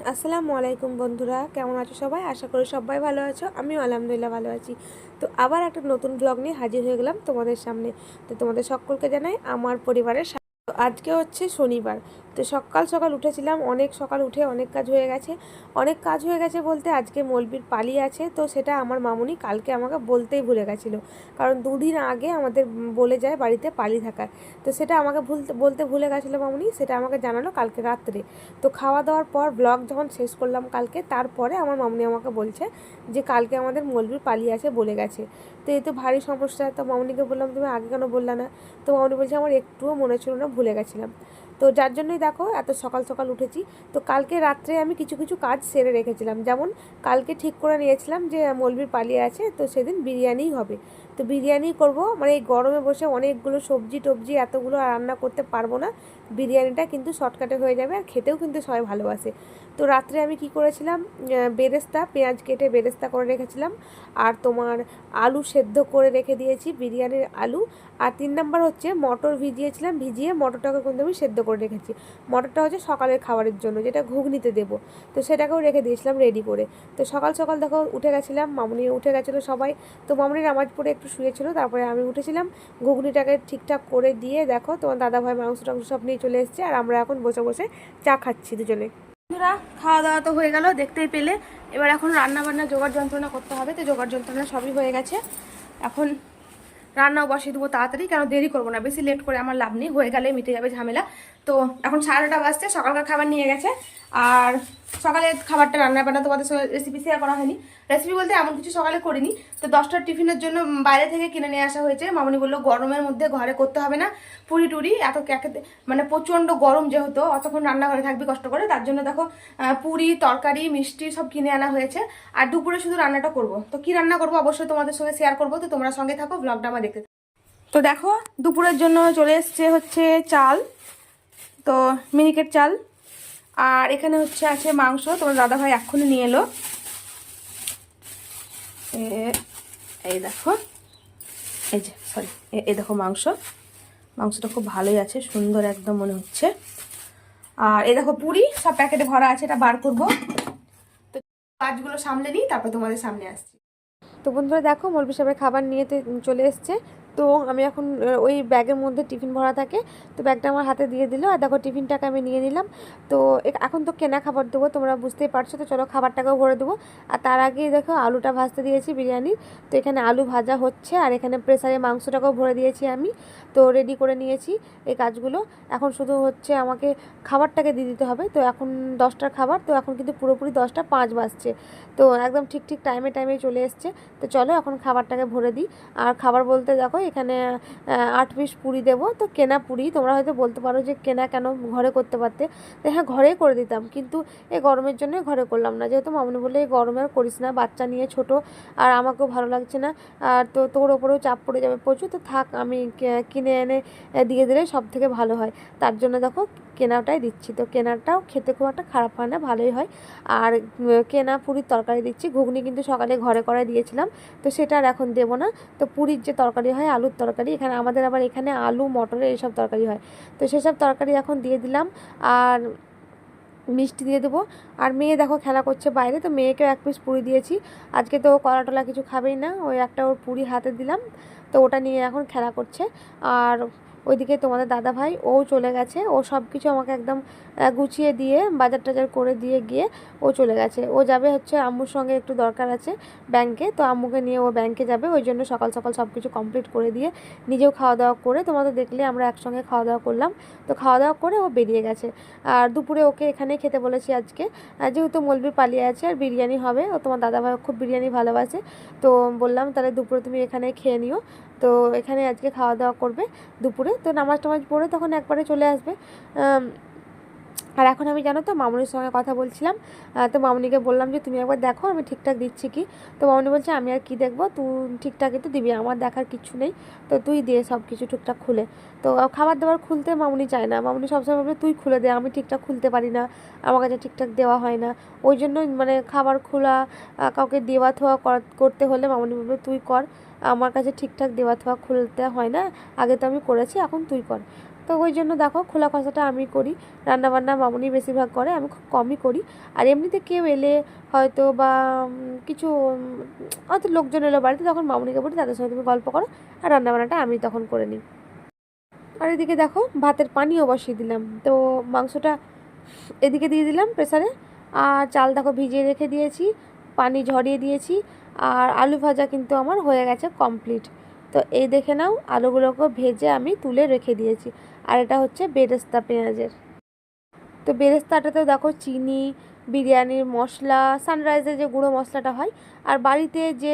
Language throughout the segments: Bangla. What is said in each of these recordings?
আসসালামু আলাইকুম বন্ধুরা, কেমন আছো সবাই? আশা করি সবাই ভালো আছো। আমিও আলহামদুলিল্লাহ ভালো আছি। তো আবার একটা নতুন ব্লগ নিয়ে হাজির হয়ে গেলাম তোমাদের সামনে। তো তোমাদের সকলকে জানাই আমার পরিবারের তো আজকে হচ্ছে শনিবার। তো সকাল সকাল উঠেছিলাম, অনেক সকাল উঠে অনেক কাজ হয়ে গেছে। অনেক কাজ হয়ে গেছে বলতে আজকে মলবির পালি আছে, তো সেটা আমার মামুনি কালকে আমাকে বলতেই ভুলে গেছিলো। কারণ দুদিন আগে আমাদের বলে যায় বাড়িতে পালি থাকার। তো সেটা আমাকে বলতে ভুলে গেছিলো মামুনি, সেটা আমাকে জানালো কালকে রাত্রে। তো খাওয়া দাওয়ার পর ব্লগ যখন শেষ করলাম কালকে, তারপরে আমার মামুনি আমাকে বলছে যে কালকে আমাদের মলবির পালি আছে বলে গেছে। তো এই তো ভারী সমস্যা। তো মামুনিকে বললাম তুমি আগে কেন বললা না? তো মামুনি বলছে আমার একটুও মনে ছিল না, ভুলে গেছিলাম। তো যার জন্যই দেখো এত সকাল সকাল উঠেছি। তো কালকে রাত্রে আমি কিছু কিছু কাজ সেরে রেখেছিলাম, যেমন কালকে ঠিক করে নিয়েছিলাম যে মলবির পালিয়ে আছে, তো সেদিন বিরিয়ানিই হবে। তো বিরিয়ানি করব, মানে এই গরমে বসে অনেকগুলো সবজি টবজি এতগুলো রান্না করতে পারবো না। বিরিয়ানিটা কিন্তু শর্টকাটে হয়ে যাবে, আর খেতেও কিন্তু সবাই ভালোবাসে। তো রাত্রে আমি কি করেছিলাম, বেরেস্তা পেঁয়াজ কেটে বেরেস্তা করে রেখেছিলাম। আর তোমার আলু সেদ্ধ করে রেখে দিয়েছি, বিরিয়ানির আলু। আর 3 নাম্বার হচ্ছে মটর ভিজিয়েছিলাম, ভিজিয়ে মটরটাকে কিন্তু আমি সেদ্ধ করে রেখেছি। মটরটা হচ্ছে সকালের খাবারের জন্য, যেটা ঘুগনিতে দেবো। তো সেটাকেও রেখে দিয়েছিলাম রেডি করে। তো সকাল সকাল দেখো উঠে গেছিলাম, মামুনি উঠে গেছিলো সবাই। তো মামুনি নামাজ পড়ে একটু শুয়েছিল, তারপরে আমি উঠেছিলাম। ঘুগনিটাকে ঠিকঠাক করে দিয়ে দেখো তোমার দাদাভাই মাংস টাংস সব নিয়ে চলে এসেছে, আর আমরা এখন বসে বসে চা খাচ্ছি দুজনে। বন্ধুরা, খাওয়া দাওয়া তো হয়ে গেল দেখতেই পেলে। এবার এখন রান্না বান্না জোগাড় যন্ত্রণা করতে হবে। তো জোগাড় যন্ত্রণা সবই হয়ে গেছে। এখন রান্নাও বসিয়ে দেবো তাড়াতাড়ি, কেন দেরি করবো না, বেশি লেট করে আমার লাভ নেই, হয়ে গেলে মিটে যাবে ঝামেলা। তো এখন 9:30 বাজতে, সকালকার খাবার নিয়ে গেছে। আর সকালে খাবারটা রান্না বান্না তোমাদের সঙ্গে রেসিপি শেয়ার করা হয়নি। রেসিপি বলতে এমন কিছু সকালে করিনি। তো 10টার টিফিনের জন্য বাইরে থেকে কিনে নিয়ে আসা হয়েছে। মামনি বললো গরমের মধ্যে ঘরে করতে হবে না, পুরি টুরি এত মানে প্রচণ্ড গরম, যেহেতু অতক্ষণ রান্নাঘরে থাকবি কষ্ট করে, তার জন্য দেখো পুরি তরকারি মিষ্টি সব কিনে আনা হয়েছে। আর দুপুরে শুধু রান্নাটা করব। তো কি রান্না করবো অবশ্যই তোমাদের সঙ্গে শেয়ার করবো, তো তোমরা সঙ্গে থাকো, ব্লগটা আমার দেখতে। তো দেখো দুপুরের জন্য চলে এসছে হচ্ছে চাল, তো মিনিকেট চাল। আর এখানে হচ্ছে আছে মাংস, তোমার দাদাভাই এক্ষুনি নিয়ে এলো। এই দেখো, এই যে সরি, এই দেখো মাংস। মাংসটা খুব ভালোই আছে, সুন্দর একদম মনে হচ্ছে। আর এই দেখো পুরি, সব প্যাকেটে ভরা আছে, এটা বার করবো। তো কাজগুলো সামলে নিই, তারপর তোমাদের সামনে আসছি। তো বন্ধুরা দেখো মৌলভী সাহেবের খাবার নিয়ে চলে এসছে। তো আমি এখন ওই ব্যাগের মধ্যে টিফিন ভরা থাকে, তো ব্যাগটা আমার হাতে দিয়ে দিল। আর দেখো টিফিনটাকে আমি নিয়ে নিলাম। তো এখন তো কেনা খাবার দেবো, তোমরা বুঝতেই পারছো। তো চলো খাবারটাকেও ভরে দেবো। আর তার আগেই দেখো আলুটা ভাজতে দিয়েছি বিরিয়ানির। তো এখানে আলু ভাজা হচ্ছে, আর এখানে প্রেসারে মাংসটাকেও ভরে দিয়েছি আমি। তো রেডি করে নিয়েছি এই কাজগুলো। এখন শুধু হচ্ছে আমাকে খাবারটাকে দিয়ে দিতে হবে। তো এখন 10টার খাবার, তো এখন কিন্তু পুরোপুরি 10টা 5 বাজছে। তো একদম ঠিক ঠিক টাইমে টাইমে চলে এসছে। তো চলো এখন খাবারটাকে ভরে দিই। আর খাবার বলতে দেখো এখানে 8 পিস পুরি দেবো। তো কেনা পুরি, তোমরা হয়তো বলতে পারো যে কেনা কেন, ঘরে করতে পারতে। তো হ্যাঁ, ঘরেই করে দিতাম, কিন্তু এই গরমের জন্য ঘরে করলাম না, যেহেতু মামনি বলে এই গরমে আর করিস না, বাচ্চা নিয়ে ছোট, আর আমাকেও ভালো লাগছে না। আর তো তোর ওপরেও চাপ পড়ে যাবে প্রচুর, তো থাক, আমি কিনে এনে দিয়ে দিলে সব থেকে ভালো হয়। তার জন্য দেখো কেনাটাই দিচ্ছি। তো কেনাটাও খেতে খুব একটা খারাপ হয় না, ভালোই হয়। আর কেনা পুরির তরকারি দিচ্ছি। ঘুগনি কিন্তু সকালে ঘরে করে দিয়েছিলাম, তো সেটা আর এখন দেবো না। তো পুরীর যে তরকারি হয়, আলুর তরকারি, এখানে আমাদের আবার এখানে আলু মটরের এইসব তরকারি হয়, তো সেসব তরকারি এখন দিয়ে দিলাম। আর মিষ্টি দিয়ে দেবো। আর মেয়ে দেখো খেলা করছে বাইরে, তো মেয়েকেও 1 পিস পুরি দিয়েছি। আজকে তো কলা টলা কিছু খাবেই না, ওই একটা ওর পুরি হাতে দিলাম, তো ওটা নিয়ে এখন খেলা করছে। আর ওইদিকে তোমাদের দাদা ভাই ও চলে গেছে, ও সব কিছু আমাকে একদম গুছিয়ে দিয়ে বাজার টাজার করে দিয়ে গিয়ে ও চলে গেছে। ও যাবে হচ্ছে আম্মুর সঙ্গে, একটু দরকার আছে ব্যাংকে, তো আম্মুকে নিয়ে ও ব্যাংকে যাবে, ওই জন্য সকাল সকাল সব কিছু কমপ্লিট করে দিয়ে নিজেও খাওয়া দাওয়া করে, তোমাদের দেখলে আমরা একসঙ্গে খাওয়া দাওয়া করলাম। তো খাওয়া দাওয়া করে ও বেরিয়ে গেছে। আর দুপুরে ওকে এখানেই খেতে বলেছি আজকে, যেহেতু মলবি পালিয়ে আছে আর বিরিয়ানি হবে, ও তোমার দাদাভাই খুব বিরিয়ানি ভালোবাসে। তো বললাম তাহলে দুপুরে তুমি এখানে খেয়ে নিও। তো এখানে আজকে খাওয়া দাওয়া করবে দুপুরে। তো নামাজ টামাজ পড়ে তখন একবারে চলে আসবে। আর এখন আমি জানো তো মামুনির সঙ্গে কথা বলছিলাম। তো মামুনিকে বললাম যে তুমি একবার দেখো আমি ঠিকঠাক দিচ্ছি কি। তো মামুনি বলছে আমি আর কি দেখবো, তুই ঠিকঠাকই তো দিবি, আমার দেখার কিচ্ছু নেই, তো তুই দিয়ে সব কিছু ঠিকঠাক খুলে। তো খাবার দাবার খুলতে মামুনি চায় না, মামুনি সবসময় বলে তুই খুলে দে, আমি ঠিকঠাক খুলতে পারি না, আমার কাছে ঠিকঠাক দেওয়া হয় না। ওই জন্য মানে খাবার খোলা, কাউকে দেওয়া থোয়া করতে হলে মামুনি বলবে তুই কর, আমার কাছে ঠিকঠাক দেওয়া থোয়া খুলতে হয় না, আগে তো আমি করেছি, এখন তুই কর। তো তো ওই জন্য দেখো খোলা কষাটা আমি করি, রান্নাবান্না মামুনি বেশিরভাগ করে, আমি খুব কমই করি। আর এমনিতে কেউ এলে হয়তো বা কিছু হয়তো লোকজন এলো বাড়িতে, তখন মামুনিকে বলি তাদের সঙ্গে তুমি গল্প করো, আর রান্নাবান্নাটা আমি তখন করে নিই। আর এদিকে দেখো ভাতের পানিও বসিয়ে দিলাম, তো মাংসটা এদিকে দিয়ে দিলাম প্রেসারে। আর চাল দেখো ভিজিয়ে রেখে দিয়েছি, পানি ঝরিয়ে দিয়েছি। আর আলু ভাজা কিন্তু আমার হয়ে গেছে কমপ্লিট। তো এই দেখে নাও, আলুগুলোকে ভেজে আমি তুলে রেখে দিয়েছি। আর এটা হচ্ছে বেরেস্তা পেঁয়াজের। তো বেরেস্তাটাতেও দেখো চিনি, বিরিয়ানির মশলা, সানরাইজের যে গুঁড়ো মশলাটা হয়, আর বাড়িতে যে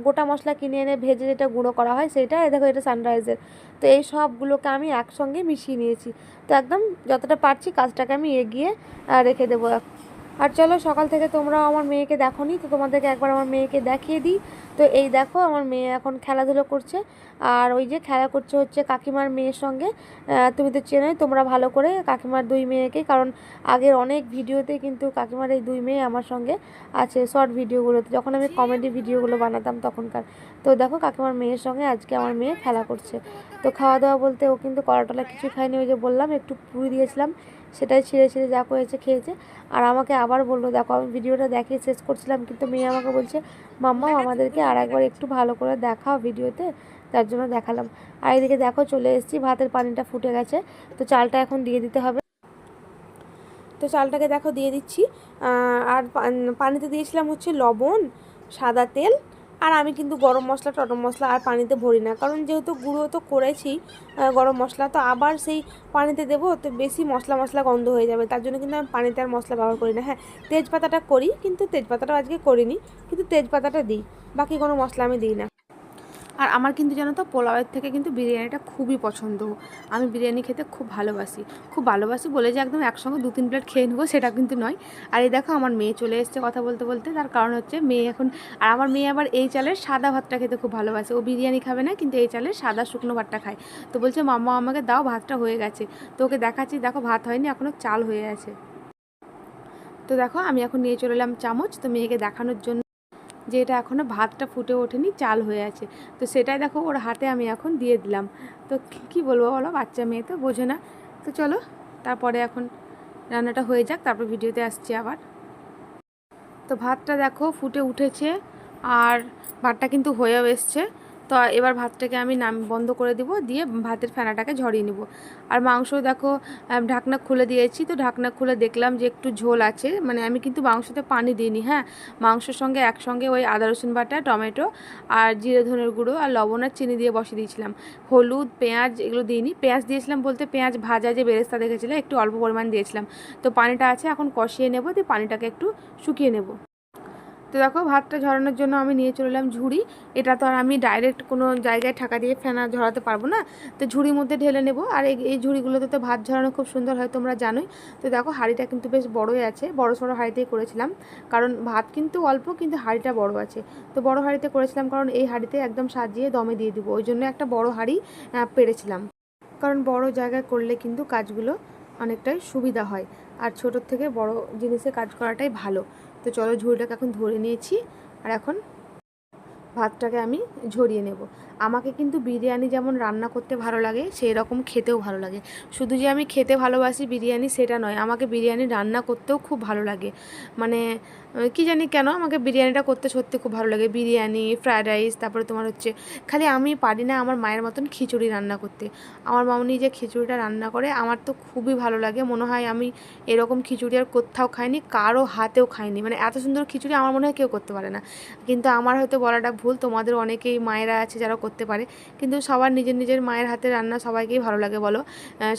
গোটা মশলা কিনে এনে ভেজে যেটা গুঁড়ো করা হয় সেটা, দেখো এটা সানরাইজের। তো এই সবগুলোকে আমি একসঙ্গে মিশিয়ে নিয়েছি। তো একদম যতটা পারছি কাজটাকে আমি এগিয়ে রেখে দেবো। আর চলো, সকাল থেকে তোমরাও আমার মেয়েকে দেখোনি, তো তোমাদেরকে একবার আমার মেয়েকে দেখিয়ে দিই। তো এই দেখো আমার মেয়ে এখন খেলাধুলো করছে, আর ওই যে খেলা করছে হচ্ছে কাকিমার মেয়ের সঙ্গে। তুমি তো চেনোই তোমরা ভালো করে কাকিমার দুই মেয়েকে, কারণ আগের অনেক ভিডিওতে কিন্তু কাকিমার এই দুই মেয়ে আমার সঙ্গে আছে, শর্ট ভিডিওগুলোতে যখন আমি কমেডি ভিডিওগুলো বানাতাম তখনকার। তো দেখো কাকিমার মেয়ের সঙ্গে আজকে আমার মেয়ে খেলা করছে। তো খাওয়া দাওয়া বলতে ও কিন্তু কলাটলা কিছু খায়নি, ওই যে বললাম একটু পুরি দিয়েছিলাম, সেটাই ছিঁড়ে ছিঁড়ে যা করেছে খেয়েছে। আর আমাকে আবার বললো, দেখো আমি ভিডিওটা দেখিয়ে শেষ করছিলাম কিন্তু মেয়ে আমাকে বলছে মাম্মা আমাদেরকে আর একবার একটু ভালো করে দেখাও ভিডিওতে, তার জন্য দেখালাম। আর এদিকে দেখো চলে এসেছি, ভাতের পানিটা ফুটে গেছে, তো চালটা এখন দিয়ে দিতে হবে। তো চালটাকে দেখো দিয়ে দিচ্ছি। আর পানিতে দিয়েছিলাম হচ্ছে লবণ, সাদা তেল, আর আমি কিন্তু গরম মশলা টরম মশলা আর পানিতে ভরি না, কারণ যেহেতু গুঁড়ো তো করেছি গরম মশলা, তো আবার সেই পানিতে দেবো তো বেশি মশলা মশলা গন্ধ হয়ে যাবে, তার জন্য কিন্তু আমি পানিতে আর মশলা ব্যবহার করি না। হ্যাঁ, তেজপাতাটা করি, কিন্তু তেজপাতাটা আজকে করিনি, কিন্তু তেজপাতাটা দিই, বাকি কোনো মশলা আমি দিই না। আর আমার কিন্তু জানো তো পোলাওয়ের থেকে কিন্তু বিরিয়ানিটা খুবই পছন্দ। আমি বিরিয়ানি খেতে খুব ভালোবাসি বলে যে একদম একসঙ্গে 2-3 প্লেট খেয়ে নেবো সেটা কিন্তু নয়। আর এই দেখো আমার মেয়ে চলে এসছে কথা বলতে বলতে, তার কারণ হচ্ছে মেয়ে এখন, আর আমার মেয়ে আবার এই চালের সাদা ভাতটা খেতে খুব ভালোবাসে, ও বিরিয়ানি খাবে না কিন্তু এই চালের সাদা শুকনো ভাতটা খায়। তো বলছে মাম্মা আমাকে দাও, ভাতটা হয়ে গেছে। তো ওকে দেখাচ্ছি, দেখো ভাত হয়নি এখনও, চাল হয়ে আছে। তো দেখো আমি এখন নিয়ে চলে এলাম চামচ, তো মেয়েকে দেখানোর জন্য যে এটা এখনও ভাতটা ফুটে ওঠেনি, চাল হয়ে আছে। তো সেটাই দেখো ওর হাতে আমি এখন দিয়ে দিলাম। তো কি বলবো বলো, বাচ্চা মেয়ে তো বোঝে না। তো চলো তারপরে এখন রান্নাটা হয়ে যাক, তারপর ভিডিওতে আসছি আবার। তো ভাতটা দেখো ফুটে উঠেছে, আর ভাতটা কিন্তু হয়েও এসছে। তো এবার ভাতটাকে আমি বন্ধ করে দিব, দিয়ে ভাতের ফেনাটাকে ঝরিয়ে নিব। আর মাংস দেখো ঢাকনা খুলে দিয়েছি, তো ঢাকনা খুলে দেখলাম যে একটু ঝোল আছে, মানে আমি কিন্তু মাংসতে পানি দিইনি। হ্যাঁ, মাংসের সঙ্গে একসঙ্গে ওই আদা রসুন বাটা, টমেটো আর জিরে ধনের গুঁড়ো আর লবণ আর চিনি দিয়ে বসিয়ে দিয়েছিলাম, হলুদ পেঁয়াজ এগুলো দিইনি। পেঁয়াজ দিয়েছিলাম বলতে পেঁয়াজ ভাজা যে বেরেস্তা দেখেছিলে একটু অল্প পরিমাণ দিয়েছিলাম। তো পানিটা আছে এখন কষিয়ে নেব, দিয়ে পানিটাকে একটু শুকিয়ে নেব। তো দেখো ভাতটা ঝরানোর জন্য আমি নিয়ে চলে এলাম ঝুড়ি। এটা তো আর আমি ডাইরেক্ট কোনো জায়গায় ঠাকা দিয়ে ফেনা ঝরাতে পারবো না, তো ঝুড়ির মধ্যে ঢেলে নেব। আর এই ঝুড়িগুলোতে তো ভাত ঝরানো খুব সুন্দর হয়, তোমরা জানোই। তো দেখো হাঁড়িটা কিন্তু বেশ বড়োই আছে, বড়ো সড়ো হাঁড়িতেই করেছিলাম, কারণ ভাত কিন্তু অল্প কিন্তু হাঁড়িটা বড়ো আছে। তো বড়ো হাঁড়িতে করেছিলাম কারণ এই হাঁড়িতে একদম সাজিয়ে দমে দিয়ে দেবো, ওই জন্য একটা বড়ো হাঁড়ি পেরেছিলাম, কারণ বড় জায়গায় করলে কিন্তু কাজগুলো অনেকটাই সুবিধা হয়, আর ছোটোর থেকে বড় জিনিসে কাজ করাটাই ভালো। তো চলো ঝুড়িটাকে এখন ধরে নিয়েছি, আর এখন ভাতটাকে আমি ঝরিয়ে নেব। আমাকে কিন্তু বিরিয়ানি যেমন রান্না করতে ভালো লাগে সেই রকম খেতেও ভালো লাগে। শুধু যে আমি খেতে ভালোবাসি বিরিয়ানি সেটা নয়, আমাকে বিরিয়ানি রান্না করতেও খুব ভালো লাগে। মানে কি জানি কেন আমাকে বিরিয়ানিটা করতে সত্যি খুব ভালো লাগে। বিরিয়ানি, ফ্রায়েড রাইস, তারপরে তোমার হচ্ছে খালি আমি পারি না আমার মায়ের মতন খিচুড়ি রান্না করতে। আমার মামনি যে খিচুড়িটা রান্না করে আমার তো খুবই ভালো লাগে, মনে হয় আমি এরকম খিচুড়ি আর কোথাও খাইনি, কারো হাতেও খাইনি। মানে এত সুন্দর খিচুড়ি আমার মনে হয় কেউ করতে পারে না। কিন্তু আমার হয়তো বলাটা ভুল, তোমাদের অনেকেই মায়েরা আছে যারা করতে পারে, কিন্তু সবার নিজের নিজের মায়ের হাতের রান্না সবাইকেই ভালো লাগে বলো।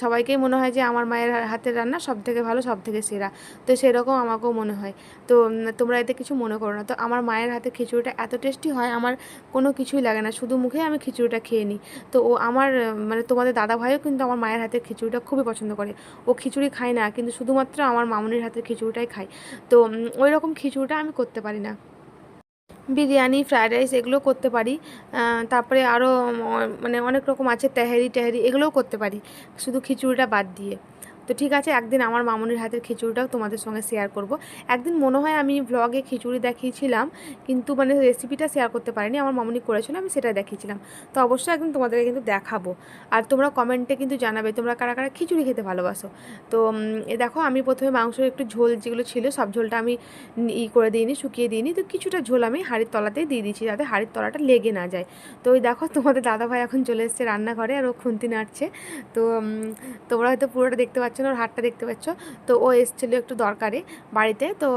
সবাইকেই মনে হয় যে আমার মায়ের হাতের রান্না সব থেকে ভালো, সব থেকে সেরা। তো সেরকম আমাকেও মনে হয়। তো তোমরা এতে কিছু মনে করো না। তো আমার মায়ের হাতে খিচুড়িটা এত টেস্টি হয়, আমার কোনো কিছুই লাগে না, শুধু মুখে আমি খিচুড়িটা খেয়ে নিই। তো ও আমার মানে তোমাদের দাদা ভাইও কিন্তু আমার মায়ের হাতের খিচুড়িটা খুবই পছন্দ করে। ও খিচুড়ি খায় না, কিন্তু শুধুমাত্র আমার মামুনির হাতের খিচুড়িটাই খায়। তো ওই রকম খিচুড়িটা আমি করতে পারি না। বিরিয়ানি, ফ্রায়েড রাইস এগুলো করতে পারি, তারপরে আরও মানে অনেক রকম আছে, তেহারি টেহারি এগুলোও করতে পারি, শুধু খিচুড়িটা বাদ দিয়ে। তো ঠিক আছে, একদিন আমার মামনির হাতের খিচুড়িটাও তোমাদের সঙ্গে শেয়ার করব। একদিন মনে হয় আমি ব্লগে খিচুড়ি দেখিয়েছিলাম, কিন্তু মানে রেসিপিটা শেয়ার করতে পারিনি, আমার মামনি করেছিল, আমি সেটা দেখিয়েছিলাম। তো অবশ্যই একদিন তোমাদেরকে কিন্তু দেখাবো। আর তোমরা কমেন্টে কিন্তু জানাবে তোমরা কারা কারা খিচুড়ি খেতে ভালোবাসো। তো এ দেখো, আমি প্রথমে মাংসের একটু ঝোল যেগুলো ছিল সব ঝোলটা আমি করে দিইনি, শুকিয়ে দিইনি, তো কিছুটা ঝোল আমি হাঁড়ির তলাতেই দিয়ে দিচ্ছি যাতে হাঁড়ির তলাটা লেগে না যায়। তো ওই দেখো তোমাদের দাদাভাই এখন চলে এসেছে রান্নাঘরে, আর ও খুন্তি নাড়ছে। তো তোমরা হয়তো পুরোটা দেখতে পাচ্ছ না, ওর হাতটা দেখতে পাচ্ছ। তো ও এসেছিলো একটু দরকারে বাড়িতে, তো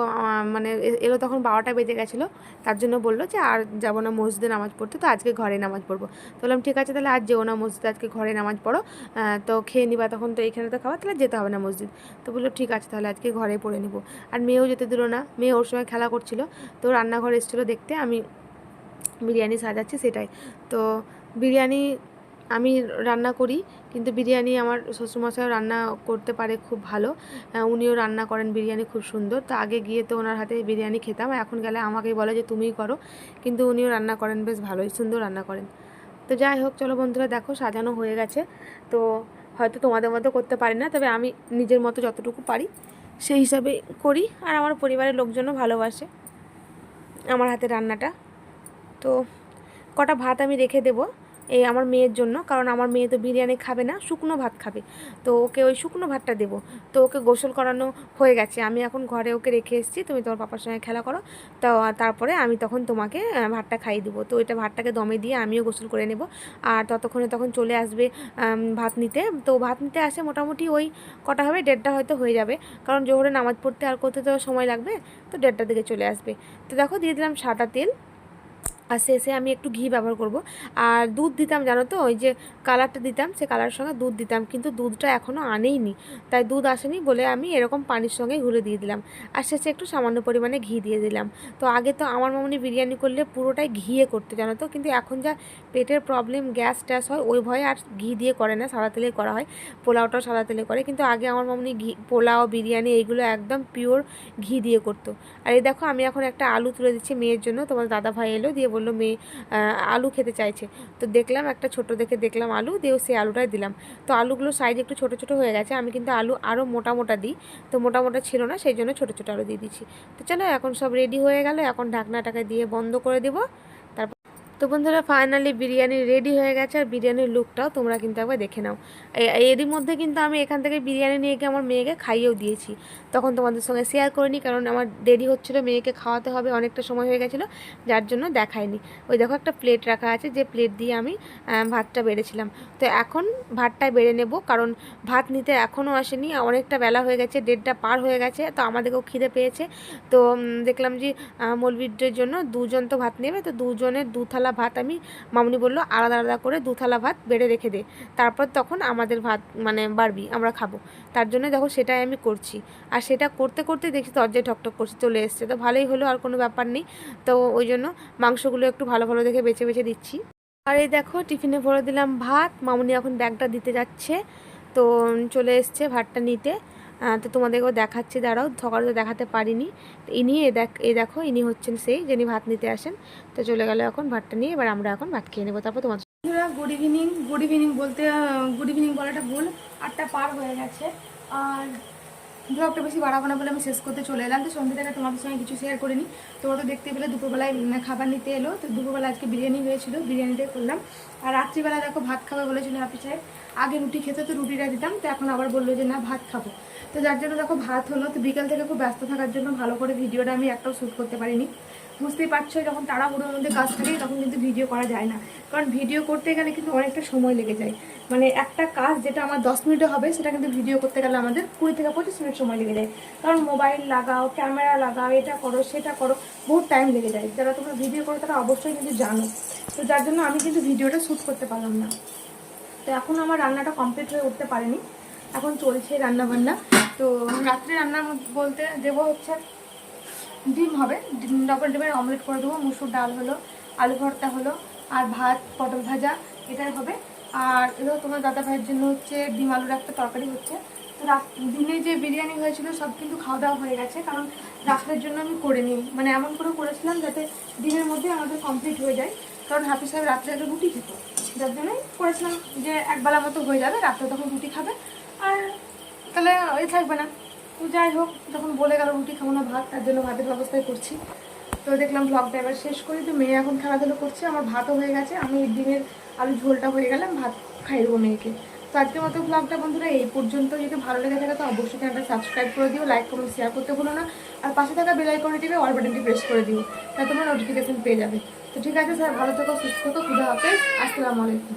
মানে এলো তখন 12টা বেজে গেছিলো। তার জন্য বললো যে আর যাবো না মসজিদে নামাজ পড়তে, তো আজকে ঘরে নামাজ পড়বো। তো বললাম ঠিক আছে তাহলে আজ যেও না মসজিদে, আজকে ঘরে নামাজ পড়ো, তো খেয়ে নিবা, তখন তো এইখানে তো খাওয়া, তাহলে যেতে হবে না মসজিদ। তো বললো ঠিক আছে তাহলে আজকে ঘরে পড়ে নিবো। আর মেয়েও যেতে দিল না, মেয়ে ওর সময় খেলা করছিল। তো রান্নাঘরে এসেছিলো দেখতে আমি বিরিয়ানি সাজাচ্ছি সেটাই। তো বিরিয়ানি আমি রান্না করি, কিন্তু বিরিয়ানি আমার শ্বশুরমশাইও রান্না করতে পারে খুব ভালো, উনিও রান্না করেন বিরিয়ানি খুব সুন্দর। তো আগে গিয়ে তো ওনার হাতে বিরিয়ানি খেতাম, এখন গেলে আমাকেই বলে যে তুমিই করো, কিন্তু উনিও রান্না করেন বেশ ভালোই, সুন্দর রান্না করেন। তো যাই হোক, চলো বন্ধুরা, দেখো সাজানো হয়ে গেছে। তো হয়তো তোমাদের মতো করতে পারি না, তবে আমি নিজের মতো যতটুকু পারি সেই হিসাবে করি, আর আমার পরিবারের লোকজনও ভালোবাসে আমার হাতে রান্নাটা। তো কটা ভাত আমি রেখে দেবো এই আমার মেয়ের জন্য, কারণ আমার মেয়ে তো বিরিয়ানি খাবে না, শুকনো ভাত খাবে। তো ওকে ওই শুকনো ভাতটা দেবো। তো ওকে গোসল করানো হয়ে গেছে, আমি এখন ঘরে ওকে রেখে এসেছি, তুমি তোমার পাপার সঙ্গে খেলা করো। তো তারপরে আমি তখন তোমাকে ভাতটা খাইয়ে দেবো। তো এটা ভাতটাকে দমে দিয়ে আমিও গোসল করে নেব। আর ততক্ষণে তখন চলে আসবে ভাত নিতে। তো ভাত নিতে আসে মোটামুটি ওই কটা হবে, 1:30 হয়তো হয়ে যাবে, কারণ জোহরে নামাজ পড়তে আর করতে তো সময় লাগবে। তো 1:30 দিকে চলে আসবে। তো দেখো দিয়ে দিলাম সাদা তেল, আর শেষে আমি একটু ঘি ব্যবহার করব। আর দুধ দিতাম, জানো তো, ওই যে কালারটা দিতাম, সে কালারের সঙ্গে দুধ দিতাম, কিন্তু দুধটা এখনও আনেইনি, তাই দুধ আসেনি বলে আমি এরকম পানির সঙ্গে ঘুরে দিয়ে দিলাম। আর শেষে একটু সামান্য পরিমাণে ঘি দিয়ে দিলাম। তো আগে তো আমার মামনি বিরিয়ানি করলে পুরোটাই ঘিয়ে করতে, জানো তো, কিন্তু এখন যা পেটের প্রবলেম, গ্যাস ট্যাস হয়, ওই ভয়ে আর ঘি দিয়ে করে না, সাদা তেলে করা হয়। পোলাওটাও সাদা তেলে করে, কিন্তু আগে আমার মামনি ঘি, পোলাও, বিরিয়ানি এইগুলো একদম পিওর ঘি দিয়ে করতো। আর এই দেখো আমি এখন একটা আলু তুলে দিচ্ছি মেয়ের জন্য, তোমার দাদা ভাই এলো, দিয়ে বললো মেয়ে আলু খেতে চাইছে। তো দেখলাম একটা ছোট দেখে দেখলাম আলু, দিয়েও সেই আলুটাই দিলাম। তো আলুগুলো সাইজ একটু ছোটো ছোটো হয়ে গেছে, আমি কিন্তু আলু আরও মোটা মোটা দিই, তো মোটা মোটা ছিল না, সেই জন্য ছোটো ছোটো আলু দিয়ে দিচ্ছি। তো চলো এখন সব রেডি হয়ে গেল, এখন ঢাকনাটাকে দিয়ে বন্ধ করে দেবো। তো বন্ধুরা ফাইনালি বিরিয়ানি রেডি হয়ে গেছে, আর বিরিয়ানির লুকটাও তোমরা কিন্তু একবার দেখে নাও। এরই মধ্যে কিন্তু আমি এখান থেকে বিরিয়ানি নিয়ে গিয়ে আমার মেয়েকে খাইয়েও দিয়েছি, তখন তোমাদের সঙ্গে শেয়ার করিনি, কারণ আমার দেরি হচ্ছিলো, মেয়েকে খাওয়াতে হবে, অনেকটা সময় হয়ে গেছিলো, যার জন্য দেখাইনি। ওই দেখো একটা প্লেট রাখা আছে, যে প্লেট দিয়ে আমি ভাতটা বেড়েছিলাম। তো এখন ভাতটাই বেড়ে নেব, কারণ ভাত নিতে এখনও আসেনি, অনেকটা বেলা হয়ে গেছে, 1:30 পার হয়ে গেছে। তো আমাদেরকেও খিদে পেয়েছে। তো দেখলাম যে মৌলবীদের জন্য দুজন তো ভাত নেবে, তো দুজনের 2 থালা ভাত আমি, মামনি বললো আলাদা আলাদা করে 2 থালা ভাত বেড়ে রেখে দে, তারপর তখন আমাদের ভাত মানে বাড়বি, আমরা খাবো। তার জন্য দেখো সেটাই আমি করছি। আর সেটা করতে করতে দেখছি দরজায় ঠকঠক করছে, চলে এসছে। তো ভালোই হলো, আর কোনো ব্যাপার নেই। তো ওই জন্য মাংসগুলো একটু ভালো ভালো দেখে বেছে বেছে দিচ্ছি। আর এই দেখো টিফিনে ভরে দিলাম ভাত, মামনি এখন ব্যাগটা দিতে যাচ্ছে। তো চলে এসছে ভাতটা নিতে। তো তোমাদেরকেও দেখাচ্ছি, দাঁড়াও, সকালে তো দেখাতে পারিনি। ইনি এই দেখো ইনি হচ্ছেন সেই যিনি ভাত নিতে আসেন। তো চলে গেল এখন ভাতটা নিয়ে, এবার আমরা এখন ভাত খেয়ে নেবো, তারপর তোমার গুড ইভিনিং। গুড ইভিনিং বলতে গুড ইভিনিং বলাটা ভুল, 8টা পার হয়ে গেছে। আর ব্লগটা বেশি বাড়াবো না বলে আমি শেষ করতে চলে এলাম। তো সন্ধ্যে থেকে তোমাদের সঙ্গে কিছু শেয়ার করিনি, তোমরা তো দেখতে পেলে দুপুরবেলায় খাবার নিতে এলো। তো দুপুরবেলা আজকে বিরিয়ানি হয়েছিল, বিরিয়ানিটাই করলাম। আর রাত্রিবেলা দেখো ভাত খাবে বলেছিল হ্যাপি সাহেব, আগে রুটি খেতে, তো রুটিটা দিতাম, তো এখন আবার বললো যে না ভাত খাবো। তো যার জন্য দেখো ভাত হলো। তো বিকাল থেকে খুব ব্যস্ত থাকার জন্য ভালো করে ভিডিওটা আমি একটাও শ্যুট করতে পারিনি। বুঝতেই পারছো, যখন তাড়াহুড়োর মধ্যে কাজ থাকে তখন কিন্তু ভিডিও করা যায় না, কারণ ভিডিও করতে গেলে কিন্তু অনেকটা সময় লেগে যায়। মানে একটা কাজ যেটা আমার 10 মিনিটে হবে, সেটা কিন্তু ভিডিও করতে গেলে আমাদের 20 থেকে 25 মিনিট সময় লেগে যায়, কারণ মোবাইল লাগাও, ক্যামেরা লাগাও, এটা করো সেটা করো, বহুত টাইম লেগে যায়। যারা তোমরা ভিডিও করো তারা অবশ্যই কিন্তু জানো। তো যার জন্য আমি কিন্তু ভিডিওটা শ্যুট করতে পারলাম না। তো এখন আমার রান্নাটা কমপ্লিট হয়ে উঠতে পারেনি, এখন চলছে রান্না বান্না। তো রাত্রে রান্না বলতে দেবো হচ্ছে ডিম হবে, ডবল ডিমের অমলেট করে দেবো, মুসুর ডাল হলো, আলু ভর্তা হলো, আর ভাত, পটল ভাজা, এটাই হবে। আর এবার তোমার দাদা ভাইয়ের জন্য হচ্ছে ডিম আলুর একটা তরকারি হচ্ছে। তো দিনে যে বিরিয়ানি হয়েছিল সব কিন্তু খাওয়া দাওয়া হয়ে গেছে, কারণ রাত্রের জন্য আমি করে নিই, মানে এমন করে করেছিলাম যাতে দিনের মধ্যে আমাদের কমপ্লিট হয়ে যায়, কারণ হাফিজ সাহেব রাত্রে একটা রুটি খেত, যার জন্যই করেছিলাম যে একবেলা মতো হয়ে যাবে, রাত্রে তখন রুটি খাবে। আর তাহলে ওই থাকবে না। তো যাই হোক, যখন বলে গেল রুটি খাবো না ভাত, তার জন্য ভাতের ব্যবস্থাই করছি। তো দেখলাম ব্লগটা এবার শেষ করি। তো মেয়ে এখন খেলাধুলো করছে, আমার ভাতও হয়ে গেছে, আমি ডিমের আলু ঝোলটা হয়ে গেলাম, ভাত খাই দেবো মেয়েকে। তো আজকের মতো ব্লগটা বন্ধুরা এই পর্যন্ত। যদি ভালো লেগে থাকে তো অবশ্যই চ্যানেলটা সাবস্ক্রাইব করে দিও, লাইক কমেন্ট শেয়ার করতে ভুলো না, আর পাশে থাকা বেল আইকনে টিপে অল বাটনটি প্রেস করে দিও, তাহলে তোমরা নোটিফিকেশন পেয়ে যাবে। তো ঠিক আছে স্যার, ভালো থেকো, সুস্থ থেকো, খুদা হাফেজ, আসসালামু আলাইকুম।